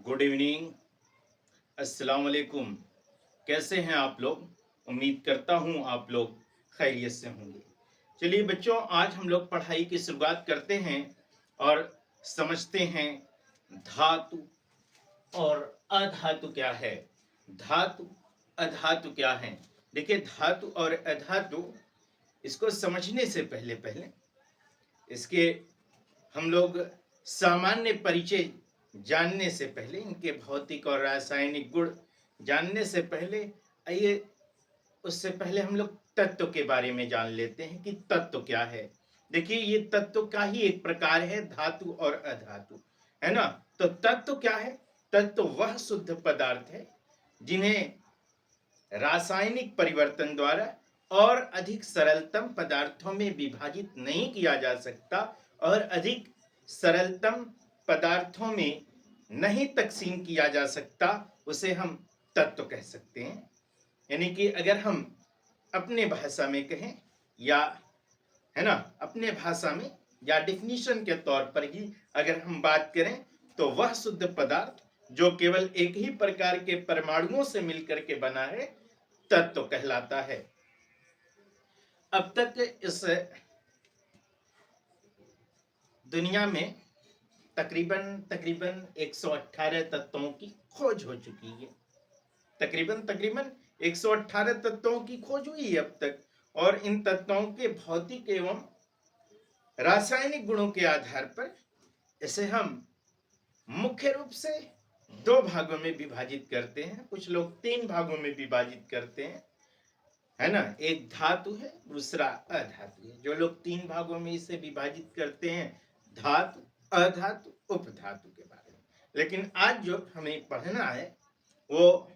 Good evening. अस्सलाम वालेकुम। कैसे हैं आप लोग? उम्मीद करता हूँ आप लोग खैरियत से होंगे। चलिए बच्चों, आज हम लोग पढ़ाई की शुरुआत करते हैं और समझते हैं धातु और अधातु क्या है। धातु अधातु क्या है? देखिए, धातु और अधातु, इसको समझने से पहले पहले इसके हम लोग सामान्य परिचय जानने से पहले, इनके भौतिक और रासायनिक गुण जानने से पहले, आइए उससे पहले हम लोग तत्व के बारे में जान लेते हैं कि तत्व क्या है। देखिए, ये तत्व का ही एक प्रकार है, धातु और अधातु, है ना। तो तत्व क्या है? तत्व वह शुद्ध पदार्थ है जिन्हें रासायनिक परिवर्तन द्वारा और अधिक सरलतम पदार्थों में विभाजित नहीं किया जा सकता और अधिक सरलतम पदार्थों में नहीं तकसीम किया जा सकता, उसे हम तत्व कह सकते हैं। यानी कि अगर हम अपने भाषा में कहें, या है ना, अपने भाषा में या डिफिनीशन के तौर पर ही अगर हम बात करें, तो वह शुद्ध पदार्थ जो केवल एक ही प्रकार के परमाणुओं से मिलकर के बना है, तत्व कहलाता है। अब तक इस दुनिया में तकरीबन 118 तत्वों की खोज हो चुकी है। तकरीबन 118 तत्वों की खोज हुई है अब तक, और इन तत्वों के भौतिक एवं रासायनिक गुणों के आधार पर इसे हम मुख्य रूप से दो भागों में विभाजित करते हैं। कुछ लोग तीन भागों में विभाजित करते हैं, है ना। एक धातु है, दूसरा अधातु है। जो लोग तीन भागों में इसे विभाजित करते हैं, धातु, अधातु, उपधातु के बारे में। लेकिन आज जो हमें पढ़ना है वो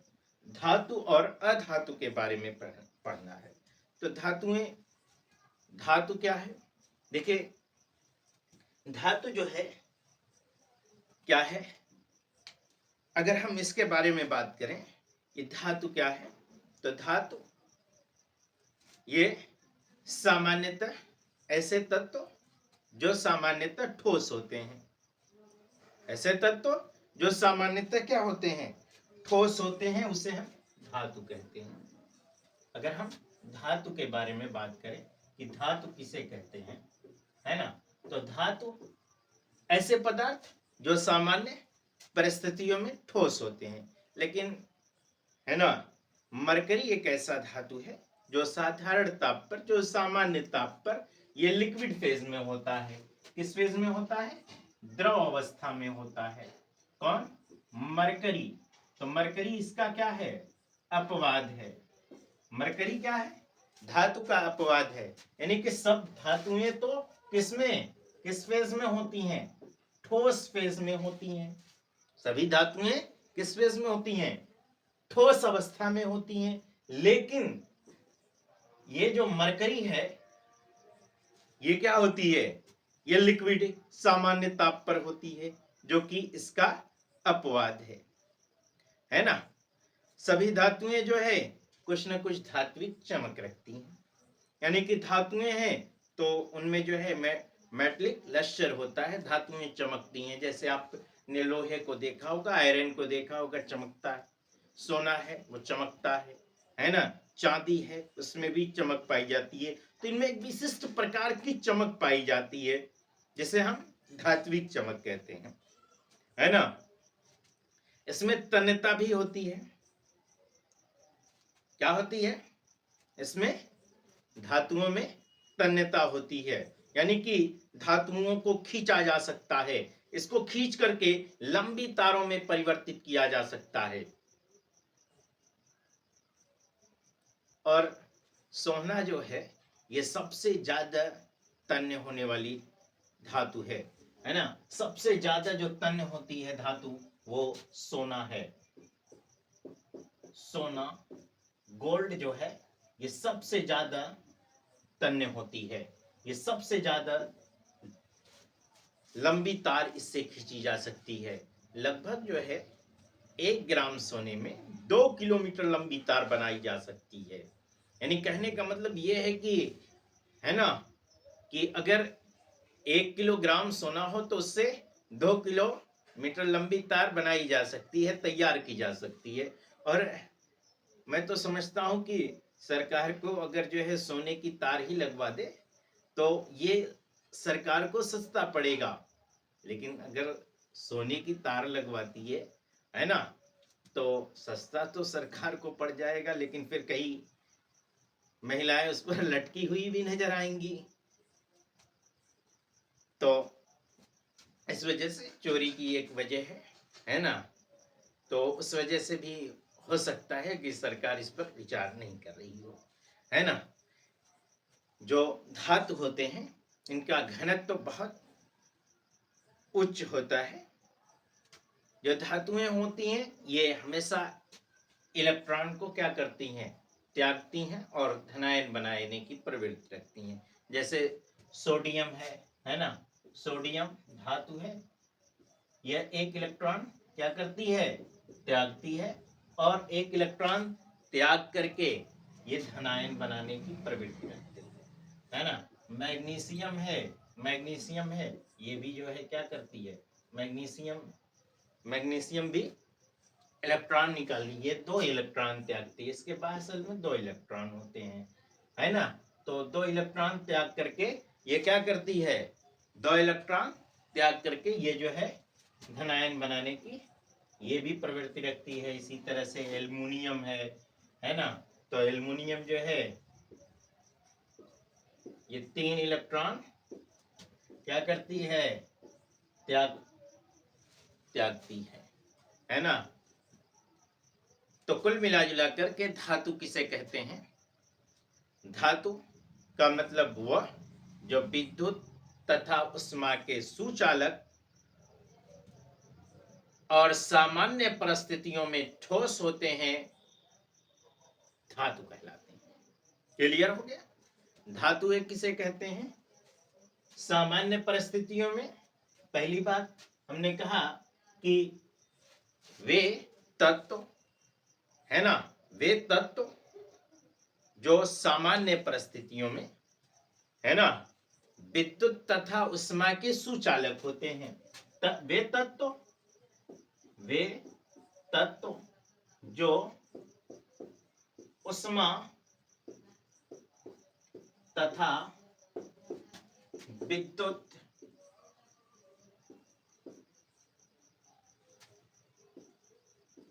धातु और अधातु के बारे में पढ़ना है। तो धातु क्या है? देखिए, धातु जो है क्या है, अगर हम इसके बारे में बात करें कि धातु क्या है, तो धातु ये सामान्यतः ऐसे तत्व जो सामान्यतः ठोस होते हैं, ऐसे तत्व जो सामान्यतः क्या होते हैं, ठोस होते हैं, उसे हम धातु कहते हैं। अगर हम धातु के बारे में बात करें कि धातु किसे कहते हैं, है ना, तो धातु ऐसे पदार्थ जो सामान्य परिस्थितियों में ठोस होते हैं। लेकिन, है ना, मरकरी एक ऐसा धातु है जो साधारण ताप पर, जो सामान्य ताप पर, ये लिक्विड फेज में होता है। किस फेज में होता है? द्रव अवस्था में होता है। कौन? मरकरी। तो मरकरी इसका क्या है? अपवाद है। मरकरी क्या है? धातु का अपवाद है। यानी कि सब धातुएं तो किस फेज में होती हैं? ठोस फेज में होती हैं। सभी धातुएं किस फेज में होती हैं? ठोस अवस्था में होती हैं। लेकिन ये जो मरकरी है, ये क्या होती है? ये लिक्विड सामान्य ताप पर होती है, जो कि इसका अपवाद है ना। सभी धातुएं जो है कुछ न कुछ धात्विक चमक रखती हैं। यानी कि धातुएं हैं तो उनमें जो है मेटलिक लश्चर होता है, धातुएं चमकती हैं। जैसे आपने लोहे को देखा होगा, आयरन को देखा होगा, चमकता है। सोना है, वो चमकता है ना। चांदी है, उसमें भी चमक पाई जाती है। तो इनमें एक विशिष्ट प्रकार की चमक पाई जाती है, जिसे हम धात्विक चमक कहते हैं, है ना। इसमें तन्यता भी होती है। क्या होती है? इसमें धातुओं में तन्यता होती है, यानी कि धातुओं को खींचा जा सकता है। इसको खींच करके लंबी तारों में परिवर्तित किया जा सकता है। और सोना जो है, ये सबसे ज्यादा तन्य होने वाली धातु है ना। सबसे ज्यादा जो तन्य होती है धातु, वो सोना है। सोना, गोल्ड जो है, ये सबसे ज्यादा तन्य होती है। ये सबसे ज्यादा लंबी तार इससे खींची जा सकती है। लगभग जो है 1 ग्राम सोने में 2 किलोमीटर लंबी तार बनाई जा सकती है। यानी कहने का मतलब ये है कि, है ना, कि अगर 1 किलोग्राम सोना हो तो उससे 2 किलो मीटर लंबी तार बनाई जा सकती है, तैयार की जा सकती है। और मैं तो समझता हूं कि सरकार को अगर जो है सोने की तार ही लगवा दे तो ये सरकार को सस्ता पड़ेगा। लेकिन अगर सोने की तार लगवाती है ना, तो सस्ता तो सरकार को पड़ जाएगा, लेकिन फिर कई महिलाएं उस पर लटकी हुई भी नजर आएंगी। तो इस वजह से चोरी की एक वजह है ना, तो उस वजह से भी हो सकता है कि सरकार इस पर विचार नहीं कर रही हो, है ना। जो धातु होते हैं इनका घनत्व तो बहुत उच्च होता है। जो धातुएं होती हैं ये हमेशा इलेक्ट्रॉन को क्या करती हैं, त्यागती हैं और धनायन बनाने की प्रवृत्ति रखती हैं। जैसे सोडियम है ना, सोडियम धातु है, यह एक इलेक्ट्रॉन क्या करती है, त्यागती है, और एक इलेक्ट्रॉन त्याग करके ये धनायन बनाने की प्रवृत्ति रखती है ना। मैग्नीशियम है, ये भी जो है क्या करती है, मैग्नीशियम भी इलेक्ट्रॉन निकाल ली, ये 2 इलेक्ट्रॉन त्यागती है। इसके पास असल में 2 इलेक्ट्रॉन होते हैं, है ना। तो 2 इलेक्ट्रॉन त्याग करके ये क्या करती है, 2 इलेक्ट्रॉन त्याग करके ये जो है धनायन बनाने की ये भी प्रवृत्ति रखती है। इसी तरह से एल्युमिनियम है ना, तो एल्युमिनियम जो है ये 3 इलेक्ट्रॉन क्या करती है, त्यागती है ना। तो कुल मिला जुला करके धातु किसे कहते हैं, धातु का मतलब वह जो विद्युत तथा उष्मा के सुचालक और सामान्य परिस्थितियों में ठोस होते हैं, धातु कहलाते हैं। क्लियर हो गया। धातु एक किसे कहते हैं, सामान्य परिस्थितियों में पहली बात हमने कहा कि वे तत्व है ना, वे तत्व जो सामान्य परिस्थितियों में है ना विद्युत तथा उष्मा के सुचालक होते हैं। वे तत्व जो उष्मा तथा विद्युत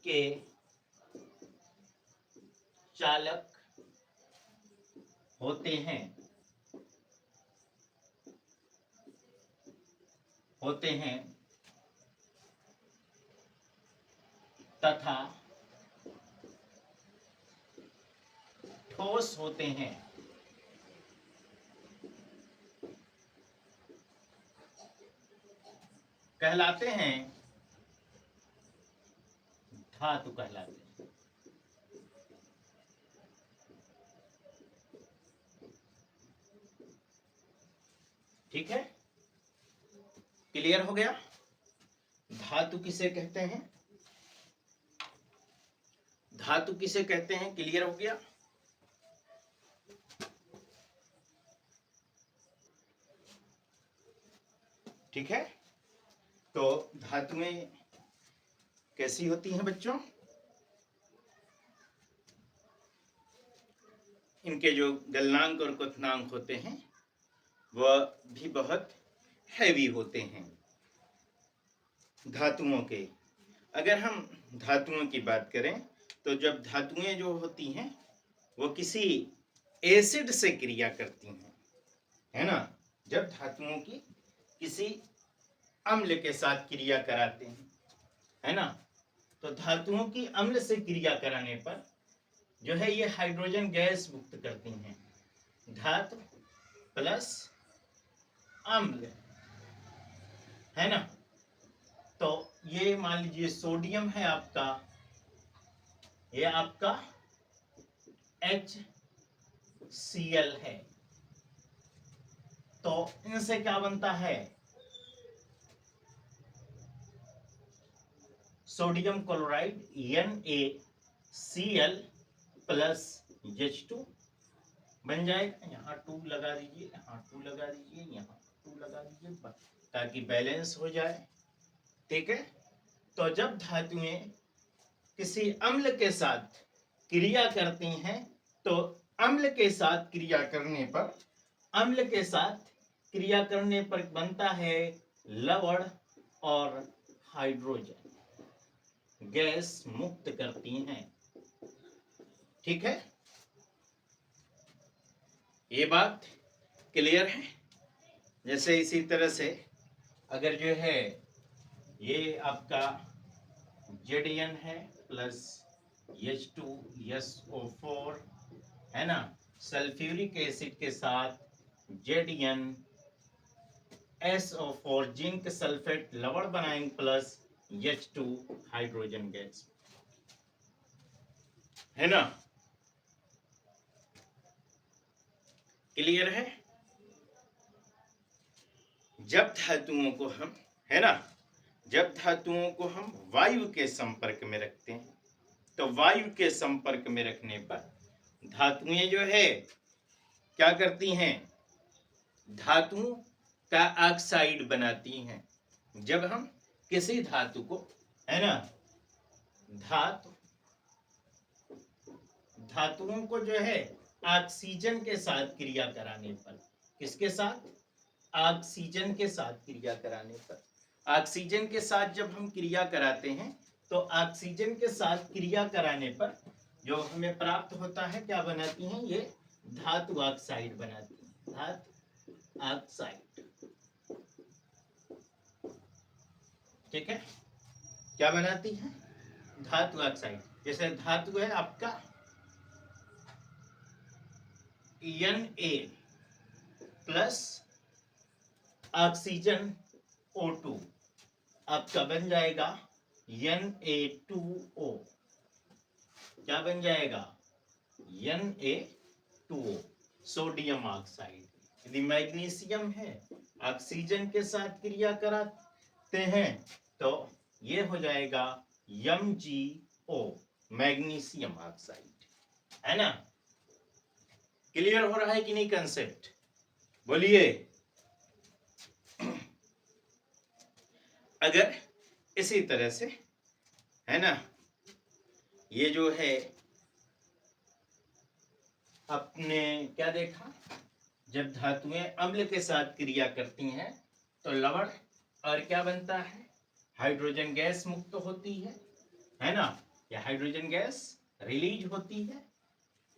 के चालक होते हैं तथा ठोस होते हैं, कहलाते हैं धातु कहलाते हैं। ठीक है, क्लियर हो गया। धातु किसे कहते हैं, धातु किसे कहते हैं, क्लियर हो गया। ठीक है, तो धातुएं कैसी होती हैं बच्चों, इनके जो गलनांक और क्वथनांक होते हैं वह भी बहुत हैवी होते हैं धातुओं के। अगर हम धातुओं की बात करें तो जब धातुएं जो होती हैं वो किसी एसिड से क्रिया करती हैं, है ना, जब धातुओं की किसी अम्ल के साथ क्रिया कराते हैं, है ना, तो धातुओं की अम्ल से क्रिया कराने पर जो है ये हाइड्रोजन गैस मुक्त करती हैं। धातु प्लस अम्ल, है ना, तो ये मान लीजिए सोडियम है आपका, ये आपका HCl है, तो इनसे क्या बनता है, sodium chloride NaCl plus H2 बन जाएगा। यहाँ 2 लगा दीजिए, यहाँ 2 लगा दीजिए, यहाँ 2 लगा दीजिए, ताकि बैलेंस हो जाए। ठीक है, तो जब धातुएं किसी अम्ल के साथ क्रिया करती हैं तो अम्ल के साथ क्रिया करने पर बनता है लवण और हाइड्रोजन गैस मुक्त करती हैं। ठीक है, ये बात क्लियर है। जैसे इसी तरह से अगर जो है ये आपका Zn है प्लस H2SO4 है ना, सल्फ्यूरिक एसिड के साथ ZnSO4 जिंक सल्फेट लवण बनाएंगे प्लस H2 हाइड्रोजन गैस, है ना। क्लियर है। जब धातुओं को हम, है ना, जब धातुओं को हम वायु के संपर्क में रखते हैं तो वायु के संपर्क में रखने पर धातुएं जो है क्या करती हैं, धातु का ऑक्साइड बनाती हैं। जब हम किसी धातु को, है ना, धातुओं को जो है ऑक्सीजन के साथ क्रिया कराने पर, किसके साथ, ऑक्सीजन के साथ क्रिया कराने पर, ऑक्सीजन के साथ जब हम क्रिया कराते हैं तो ऑक्सीजन के साथ क्रिया कराने पर जो हमें प्राप्त होता है क्या बनाती हैं, ये धातु ऑक्साइड बनाती है, धातु ऑक्साइड। ठीक है, क्या बनाती है, धातु ऑक्साइड। जैसे धातु है आपका Na प्लस ऑक्सीजन O2 आपका बन जाएगा Na2O। क्या बन जाएगा, Na2O, सोडियम ऑक्साइड। यदि मैग्नीशियम है ऑक्सीजन के साथ क्रिया कराते हैं तो ये हो जाएगा MgO, मैग्नीशियम ऑक्साइड, है ना। क्लियर हो रहा है कि नहीं कंसेप्ट, बोलिए। अगर इसी तरह से, है ना, ये जो है आपने क्या देखा, जब धातुएं अम्ल के साथ क्रिया करती हैं तो लवण और क्या बनता है, हाइड्रोजन गैस मुक्त होती है ना, या हाइड्रोजन गैस रिलीज होती है,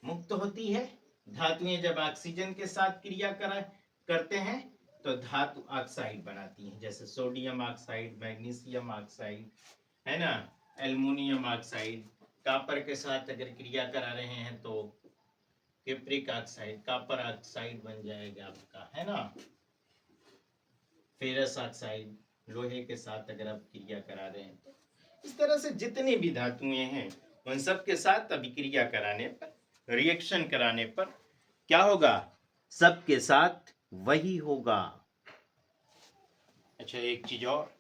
मुक्त होती है। धातुएं जब ऑक्सीजन के साथ क्रिया करते हैं तो धातु ऑक्साइड बनाती हैं, जैसे सोडियम ऑक्साइड, मैग्नीशियम ऑक्साइड, है ना, एल्युमिनियम ऑक्साइड। कॉपर के साथ अगर क्रिया करा रहे हैं तो कैप्रिक ऑक्साइड, कॉपर ऑक्साइड बन जाएगा आपका, है ना। फेरस ऑक्साइड, लोहे के साथ अगर आप क्रिया करा रहे हैं तो इस तरह से जितनी भी धातुएं हैं उन सब के साथ अभिक्रिया कराने पर, रिएक्शन कराने पर क्या होगा, सबके साथ वही होगा। अच्छा, एक चीज और,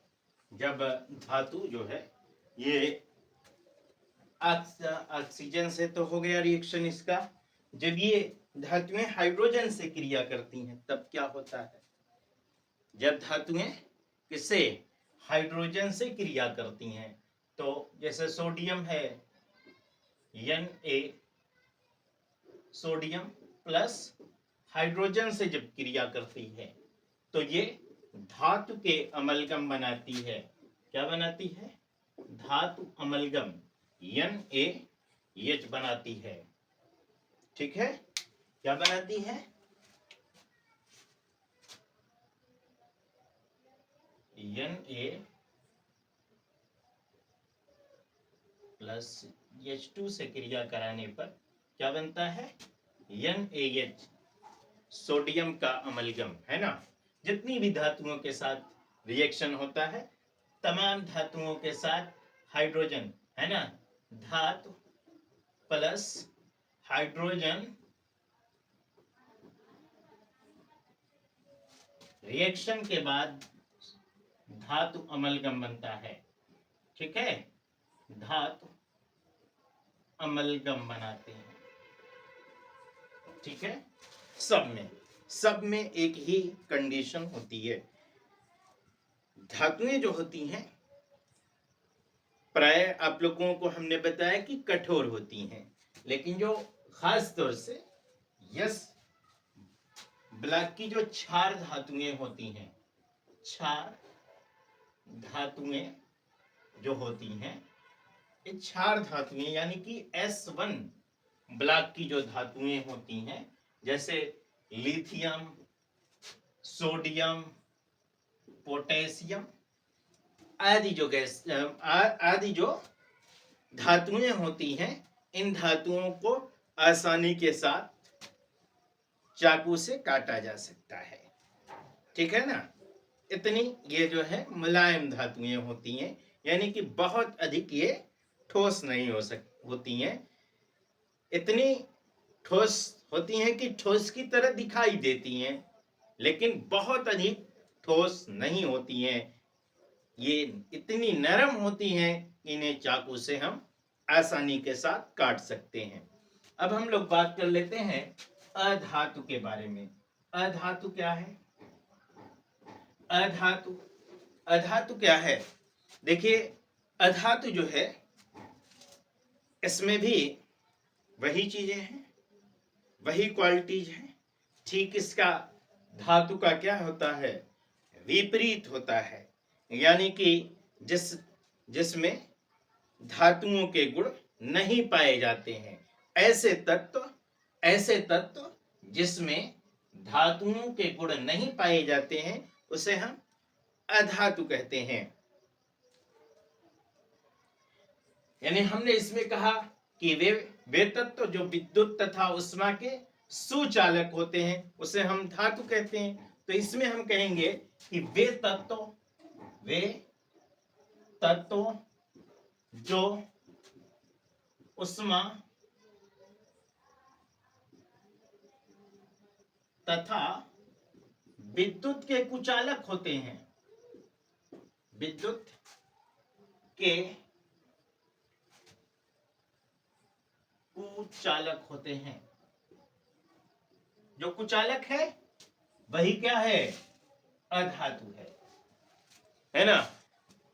जब धातु जो है ये ऑक्सीजन से तो हो गया रिएक्शन इसका, जब ये धातुएं हाइड्रोजन से क्रिया करती हैं तब क्या होता है, जब धातुएं किससे, हाइड्रोजन से क्रिया करती हैं तो जैसे सोडियम है Na, सोडियम प्लस हाइड्रोजन से जब क्रिया करती है तो ये धातु के अमलगम बनाती है। क्या बनाती है, धातु अमलगम NaH बनाती है। ठीक है, क्या बनाती है, Na प्लस H2 से क्रिया कराने पर क्या बनता है, NaH, सोडियम का अमलगम, है ना। जितनी भी धातुओं के साथ रिएक्शन होता है तमाम धातुओं के साथ हाइड्रोजन, है ना, धातु प्लस हाइड्रोजन रिएक्शन के बाद धातु अमलगम बनता है। ठीक है, धातु अमलगम बनाते हैं। ठीक है, सब में एक ही कंडीशन होती है, धातुएं जो होती हैं प्राय आप लोगों को हमने बताया कि कठोर होती हैं, लेकिन जो खास तौर से यस ब्लॉक की जो क्षार धातुएं होती हैं, क्षार धातुएं जो होती हैं, ये क्षार धातुएं यानी कि S1 ब्लॉक की जो धातुएं होती हैं, जैसे लिथियम, सोडियम, पोटेशियम आदि जो गैस आदि जो धातुएं होती हैं, इन धातुओं को आसानी के साथ चाकू से काटा जा सकता है। ठीक है ना। इतनी ये जो है मुलायम धातुएं होती हैं, यानी कि बहुत अधिक ये ठोस नहीं होती हैं। इतनी ठोस होती हैं कि ठोस की तरह दिखाई देती हैं, लेकिन बहुत अधिक ठोस नहीं होती हैं। ये इतनी नरम होती हैं कि इन्हें चाकू से हम आसानी के साथ काट सकते हैं। अब हम लोग बात कर लेते हैं अधातु के बारे में। अधातु क्या है? अधातु अधातु क्या है? देखिए, अधातु जो है इसमें भी वही चीजें हैं, वही क्वालिटीज हैं। ठीक इसका धातु का क्या होता है? विपरीत होता है, यानी कि जिसमें धातुओं के गुण नहीं पाए जाते हैं। ऐसे तत्व जिसमें धातुओं के गुण नहीं पाए जाते हैं उसे हम अधातु कहते हैं। यानी हमने इसमें कहा कि वे तत्व जो विद्युत तथा उष्मा के सुचालक होते हैं उसे हम धातु कहते हैं। तो इसमें हम कहेंगे कि वे तत्व जो उष्मा तथा विद्युत के कुचालक होते हैं, विद्युत के कुचालक होते हैं। जो कुचालक है वही क्या है? अधातु है ना।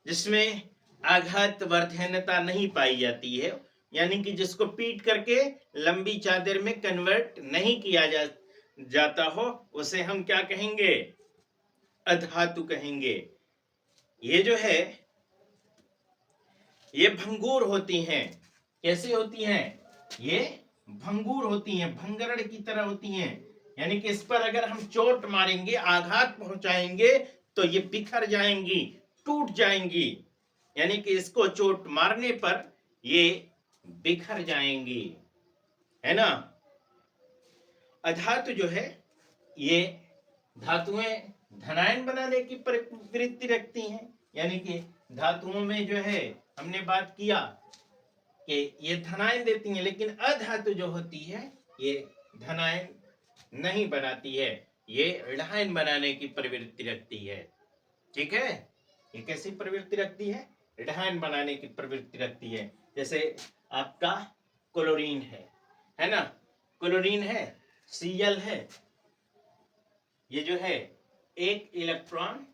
जिसमें आघात वर्धनता नहीं पाई जाती है, यानी कि जिसको पीट करके लंबी चादर में कन्वर्ट नहीं किया जाता हो, उसे हम क्या कहेंगे? अधातु कहेंगे। ये जो है ये भंगुर होती हैं। कैसे होती हैं? ये भंगुर होती हैं, भंगरड़ की तरह होती हैं। यानी कि इस पर अगर हम चोट मारेंगे, आघात पहुंचाएंगे तो ये बिखर जाएंगी, टूट जाएंगी। यानी कि इसको चोट मारने पर ये बिखर जाएंगी, है ना। अधातु जो है ये धातुएं धनायन बनाने की प्रवृत्ति रखती हैं। यानी कि धातुओं में जो है हमने बात किया कि ये धनायन देती हैं, लेकिन अधातु जो होती है ये धनायन नहीं बनाती है, ये ऋणायन बनाने की प्रवृत्ति रखती है। ठीक है। ये कैसी प्रवृत्ति रखती है? ऋणायन बनाने की प्रवृत्ति रखती है। जैसे आपका क्लोरीन है ना। क्लोरीन है, Cl है, ये जो है एक इलेक्ट्रॉन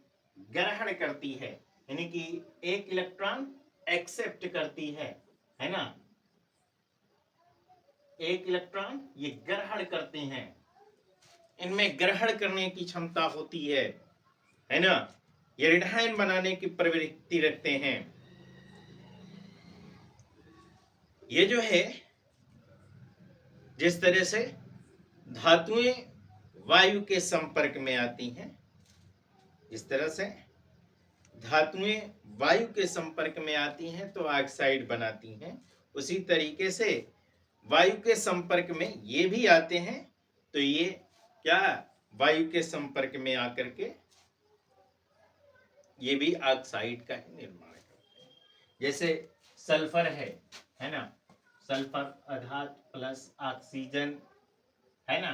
ग्रहण करती है, यानी कि एक इलेक्ट्रॉन एक्सेप्ट करती है ना। एक इलेक्ट्रॉन ये ग्रहण करते हैं, इनमें ग्रहण करने की क्षमता होती है ना। ये ऋणायन बनाने की प्रवृत्ति रखते हैं। ये जो है जिस तरह से धातुएं वायु के संपर्क में आती हैं, इस तरह से धातुएं वायु के संपर्क में आती हैं तो ऑक्साइड बनाती हैं। उसी तरीके से वायु के संपर्क में ये भी आते हैं तो ये क्या वायु के संपर्क में आकर के ये भी ऑक्साइड का ही निर्माण करते हैं। जैसे सल्फर है ना। सल्फर अधातु प्लस ऑक्सीजन है ना,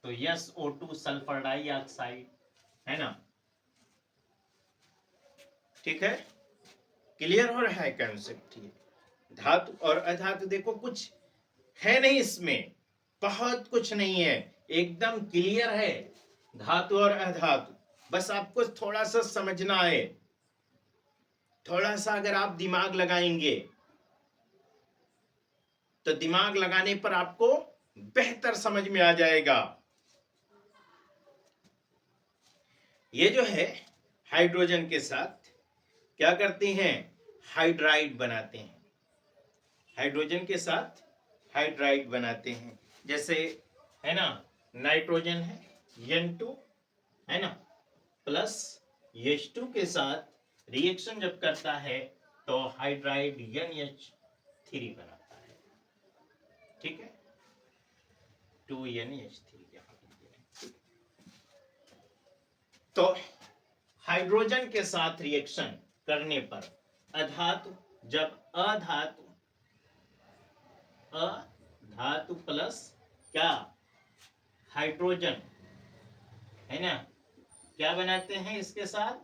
तो SO2 सल्फर डाइऑक्साइड है ना। ठीक है, क्लियर हो रहा है कंसेप्ट। ये धातु और अधातु देखो कुछ है नहीं इसमें, बहुत कुछ नहीं है, एकदम क्लियर है धातु और अधातु। बस आपको थोड़ा सा समझना है। थोड़ा सा अगर आप दिमाग लगाएंगे तो दिमाग लगाने पर आपको बेहतर समझ में आ जाएगा। ये जो है हाइड्रोजन के साथ क्या करते हैं, हाइड्राइड बनाते हैं। हाइड्रोजन के साथ हाइड्राइड बनाते हैं, जैसे है ना नाइट्रोजन है N2 है ना, प्लस H2 के साथ रिएक्शन जब करता है तो हाइड्राइड NH3 बनाता है। ठीक है, 2NH3 तो हाइड्रोजन के साथ रिएक्शन करने पर अधातु, जब अधातु प्लस क्या हाइड्रोजन है ना, क्या बनाते हैं, इसके साथ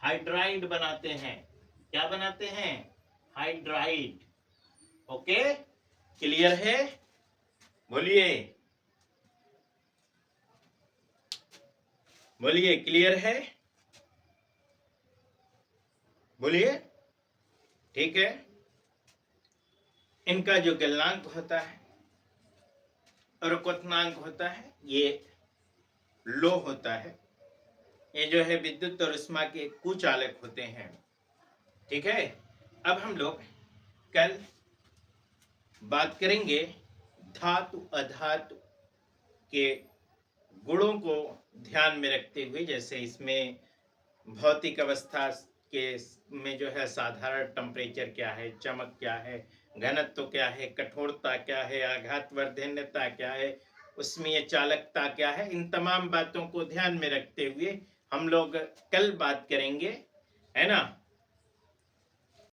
हाइड्राइड बनाते हैं। क्या बनाते हैं, हाइड्राइड। ओके, क्लियर है, बोलिए बोलिए, क्लियर है, बोलिए। ठीक है, इनका जो गलनांक होता है और क्वथनांक होता है ये लो होता है। ये जो है विद्युत और उष्मा के कुचालक होते हैं। ठीक है, अब हम लोग कल बात करेंगे धातु अधातु के गुणों को ध्यान में रखते हुए, जैसे इसमें भौतिक अवस्था के में जो है साधारण टेम्परेचर क्या है, चमक क्या है, घनत्व क्या है, कठोरता क्या है, आघात वर्धन्यता क्या है, उसमें चालकता क्या है, इन तमाम बातों को ध्यान में रखते हुए हम लोग कल बात करेंगे, है ना,